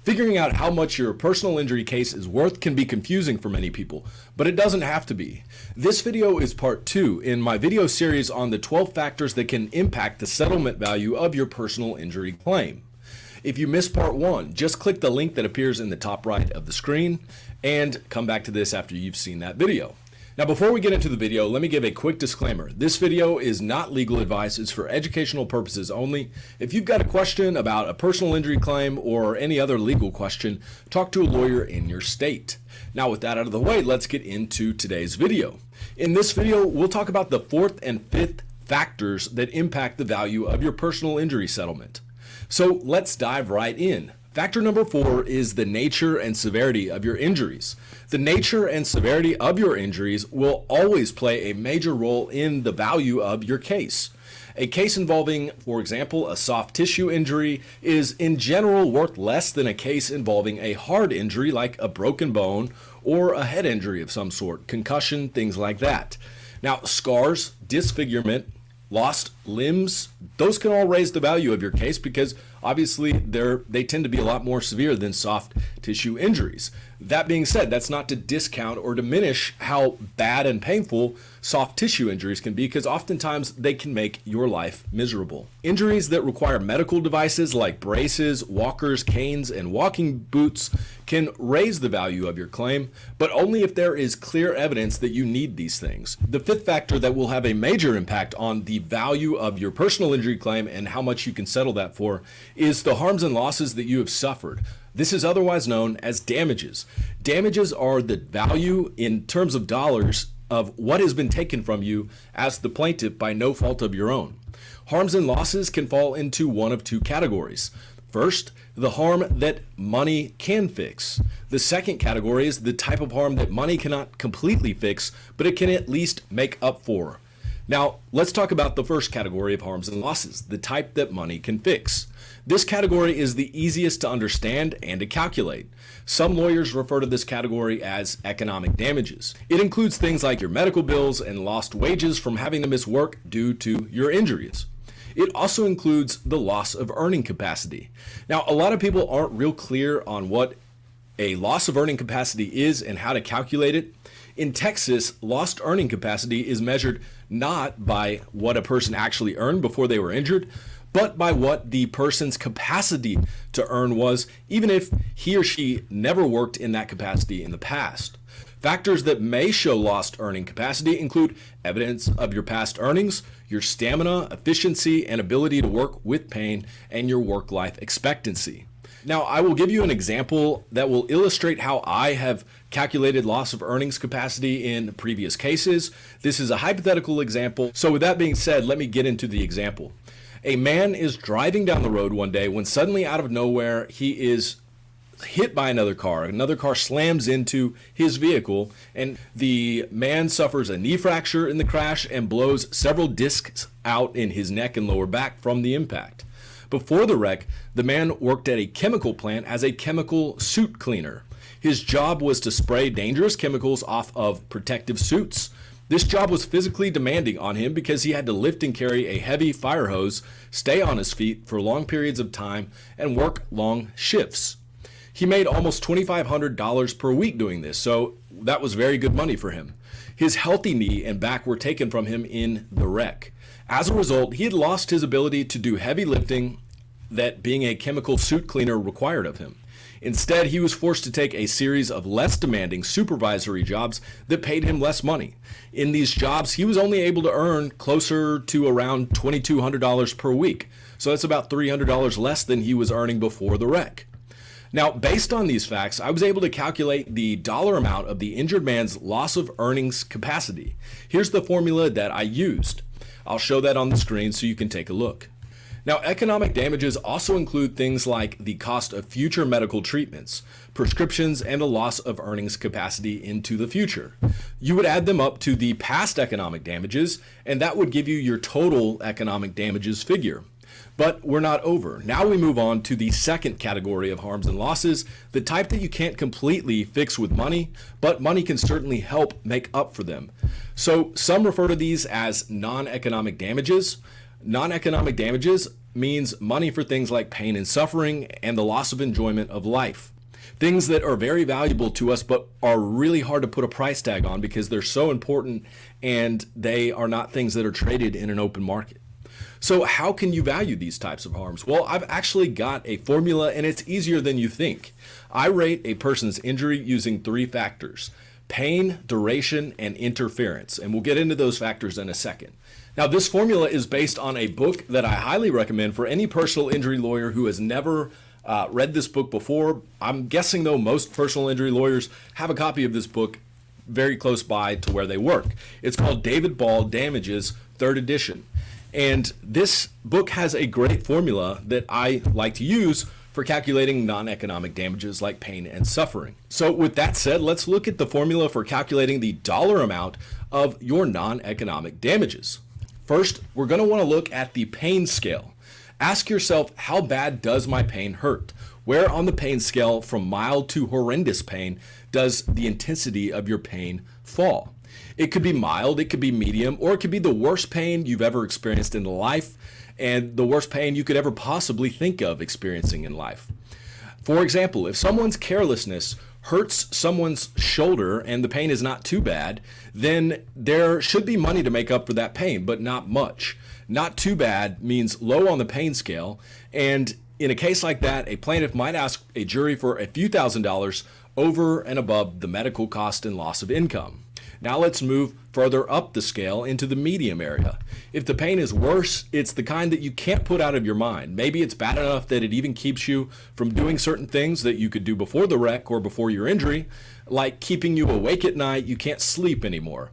Figuring out how much your personal injury case is worth can be confusing for many people, but it doesn't have to be. This video is part 2 in my video series on the 12 factors that can impact the settlement value of your personal injury claim. If you missed part 1, just click the link that appears in the top right of the screen and come back to this after you've seen that video. Now, before we get into the video, let me give a quick disclaimer. This video is not legal advice. It's for educational purposes only. If you've got a question about a personal injury claim or any other legal question, talk to a lawyer in your state. Now, with that out of the way, let's get into today's video. In this video, we'll talk about the 4th and 5th factors that impact the value of your personal injury settlement. So let's dive right in. Factor number 4 is the nature and severity of your injuries. The nature and severity of your injuries will always play a major role in the value of your case. A case involving, for example, a soft tissue injury is in general worth less than a case involving a hard injury like a broken bone or a head injury of some sort, concussion, things like that. Now, scars, disfigurement, lost limbs, those can all raise the value of your case because obviously they tend to be a lot more severe than soft tissue injuries. That being said, that's not to discount or diminish how bad and painful soft tissue injuries can be, because oftentimes they can make your life miserable. Injuries that require medical devices like braces, walkers, canes, and walking boots can raise the value of your claim, but only if there is clear evidence that you need these things. The 5th factor that will have a major impact on the value of your personal injury claim and how much you can settle that for is the harms and losses that you have suffered. This is otherwise known as damages. Damages are the value in terms of dollars of what has been taken from you as the plaintiff by no fault of your own. Harms and losses can fall into one of 2 categories. First, the harm that money can fix. The second category is the type of harm that money cannot completely fix, but it can at least make up for. Now, let's talk about the first category of harms and losses, the type that money can fix. This category is the easiest to understand and to calculate. Some lawyers refer to this category as economic damages. It includes things like your medical bills and lost wages from having to miss work due to your injuries. It also includes the loss of earning capacity. Now, a lot of people aren't real clear on what a loss of earning capacity is and how to calculate it. In Texas, lost earning capacity is measured not by what a person actually earned before they were injured, but by what the person's capacity to earn was, even if he or she never worked in that capacity in the past. Factors that may show lost earning capacity include evidence of your past earnings, your stamina, efficiency, and ability to work with pain, and your work-life expectancy. Now, I will give you an example that will illustrate how I have calculated loss of earnings capacity in previous cases. This is a hypothetical example. So with that being said, let me get into the example. A man is driving down the road one day when suddenly out of nowhere he is hit by another car. Another car slams into his vehicle, and the man suffers a knee fracture in the crash and blows several discs out in his neck and lower back from the impact. Before the wreck, the man worked at a chemical plant as a chemical suit cleaner. His job was to spray dangerous chemicals off of protective suits. This job was physically demanding on him because he had to lift and carry a heavy fire hose, stay on his feet for long periods of time, and work long shifts. He made almost $2,500 per week doing this, so that was very good money for him. His healthy knee and back were taken from him in the wreck. As a result, he had lost his ability to do heavy lifting that being a chemical suit cleaner required of him. Instead, he was forced to take a series of less demanding supervisory jobs that paid him less money. In these jobs, he was only able to earn closer to around $2,200 per week. So that's about $300 less than he was earning before the wreck. Now, based on these facts, I was able to calculate the dollar amount of the injured man's loss of earnings capacity. Here's the formula that I used. I'll show that on the screen so you can take a look. Now, economic damages also include things like the cost of future medical treatments, prescriptions, and a loss of earnings capacity into the future. You would add them up to the past economic damages, and that would give you your total economic damages figure. But we're not over. Now we move on to the second category of harms and losses, the type that you can't completely fix with money, but money can certainly help make up for them. So some refer to these as non-economic damages. Non-economic damages means money for things like pain and suffering and the loss of enjoyment of life. Things that are very valuable to us but are really hard to put a price tag on because they're so important and they are not things that are traded in an open market. So how can you value these types of harms? Well, I've actually got a formula and it's easier than you think. I rate a person's injury using 3 factors: pain, duration, and interference. And we'll get into those factors in a second. Now, this formula is based on a book that I highly recommend for any personal injury lawyer who has never read this book before. I'm guessing, though, most personal injury lawyers have a copy of this book very close by to where they work. It's called David Ball Damages, 3rd edition. And this book has a great formula that I like to use for calculating non-economic damages like pain and suffering. So with that said, let's look at the formula for calculating the dollar amount of your non-economic damages. First, we're going to want to look at the pain scale. Ask yourself, how bad does my pain hurt? Where on the pain scale from mild to horrendous pain does the intensity of your pain fall? It could be mild, it could be medium, or it could be the worst pain you've ever experienced in life and the worst pain you could ever possibly think of experiencing in life. For example, if someone's carelessness hurts someone's shoulder and the pain is not too bad, then there should be money to make up for that pain, but not much. Not too bad means low on the pain scale, and in a case like that, a plaintiff might ask a jury for a few $1,000s over and above the medical cost and loss of income. Now let's move further up the scale into the medium area. If the pain is worse, it's the kind that you can't put out of your mind. Maybe it's bad enough that it even keeps you from doing certain things that you could do before the wreck or before your injury, like keeping you awake at night. You can't sleep anymore,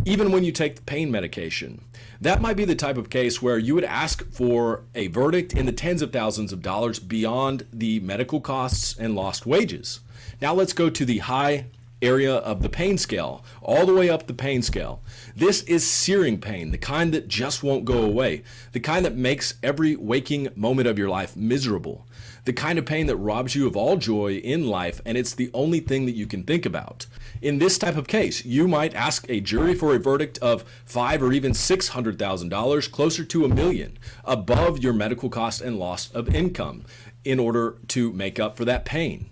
even when you take the pain medication. That might be the type of case where you would ask for a verdict in the tens of thousands of dollars beyond the medical costs and lost wages. Now let's go to the high area of the pain scale, all the way up the pain scale. This is searing pain, the kind that just won't go away, the kind that makes every waking moment of your life miserable, the kind of pain that robs you of all joy in life, and it's the only thing that you can think about. In this type of case, you might ask a jury for a verdict of $500,000 or even $600,000, closer to $1 million, above your medical cost and loss of income, in order to make up for that pain.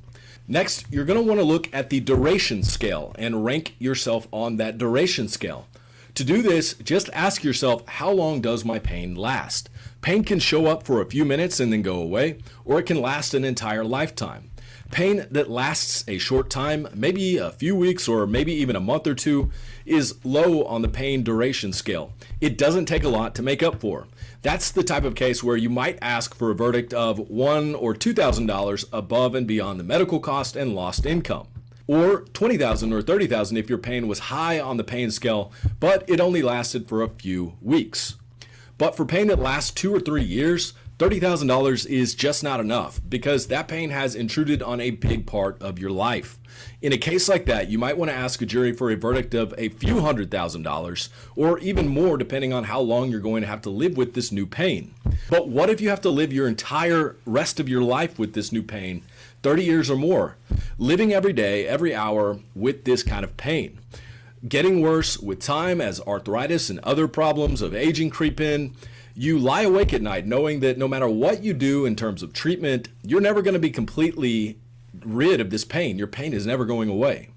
Next, you're going to want to look at the duration scale and rank yourself on that duration scale. To do this, just ask yourself, how long does my pain last? Pain can show up for a few minutes and then go away, or it can last an entire lifetime. Pain that lasts a short time, maybe a few weeks or maybe even a month or two, is low on the pain duration scale. It doesn't take a lot to make up for. That's the type of case where you might ask for a verdict of $1,000 or $2,000 above and beyond the medical cost and lost income, or $20,000 or $30,000 if your pain was high on the pain scale, but it only lasted for a few weeks. But for pain that lasts 2 or 3 years, $30,000 is just not enough because that pain has intruded on a big part of your life. In a case like that, you might want to ask a jury for a verdict of a few $100,000 or even more depending on how long you're going to have to live with this new pain. But what if you have to live your entire rest of your life with this new pain, 30 years or more, living every day, every hour with this kind of pain? Getting worse with time as arthritis and other problems of aging creep in. You lie awake at night knowing that no matter what you do in terms of treatment, you're never going to be completely rid of this pain. Your pain is never going away.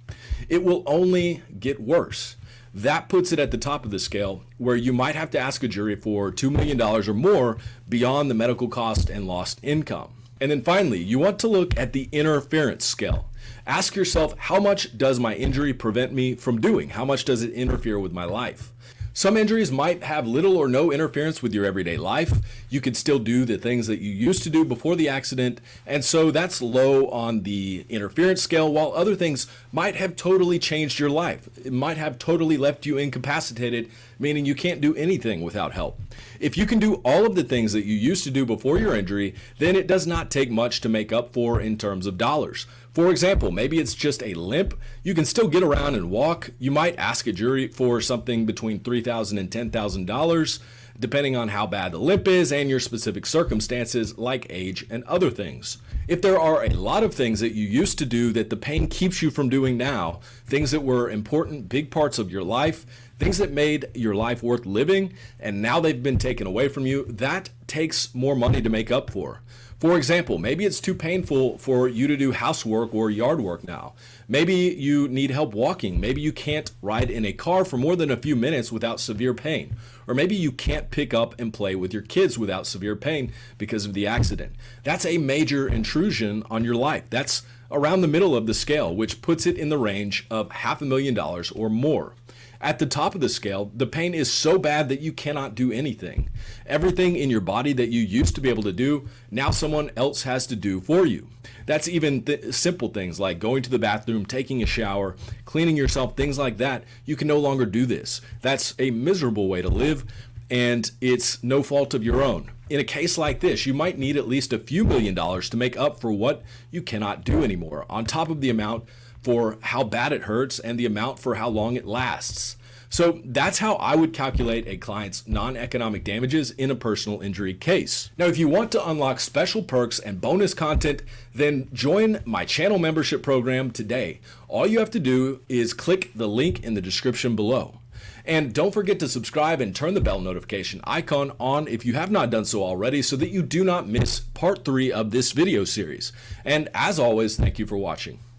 It will only get worse. That puts it at the top of the scale where you might have to ask a jury for $2 million or more beyond the medical cost and lost income. And then finally, you want to look at the interference scale. Ask yourself, how much does my injury prevent me from doing? How much does it interfere with my life? Some injuries might have little or no interference with your everyday life. You could still do the things that you used to do before the accident, and so that's low on the interference scale, while other things might have totally changed your life. It might have totally left you incapacitated, meaning you can't do anything without help. If you can do all of the things that you used to do before your injury, then it does not take much to make up for in terms of dollars. For example, maybe it's just a limp. You can still get around and walk. You might ask a jury for something between $3,000 and $10,000. depending on how bad the limp is and your specific circumstances like age and other things. If there are a lot of things that you used to do that the pain keeps you from doing now, things that were important, big parts of your life, things that made your life worth living, and now they've been taken away from you, that takes more money to make up for. For example, maybe it's too painful for you to do housework or yard work now. Maybe you need help walking. Maybe you can't ride in a car for more than a few minutes without severe pain. Or maybe you can't pick up and play with your kids without severe pain because of the accident. That's a major intrusion on your life. That's around the middle of the scale, which puts it in the range of $500,000 or more. At the top of the scale, the pain is so bad that you cannot do anything. Everything in your body that you used to be able to do, now someone else has to do for you. That's even simple things like going to the bathroom, taking a shower, cleaning yourself, things like that. You can no longer do this. That's a miserable way to live, and it's no fault of your own. In a case like this, you might need at least a few $1,000,000 to make up for what you cannot do anymore, on top of the amount for how bad it hurts and the amount for how long it lasts. So that's how I would calculate a client's non-economic damages in a personal injury case. Now, if you want to unlock special perks and bonus content, then join my channel membership program today. All you have to do is click the link in the description below. And don't forget to subscribe and turn the bell notification icon on if you have not done so already, so that you do not miss part 3 of this video series. And as always, thank you for watching.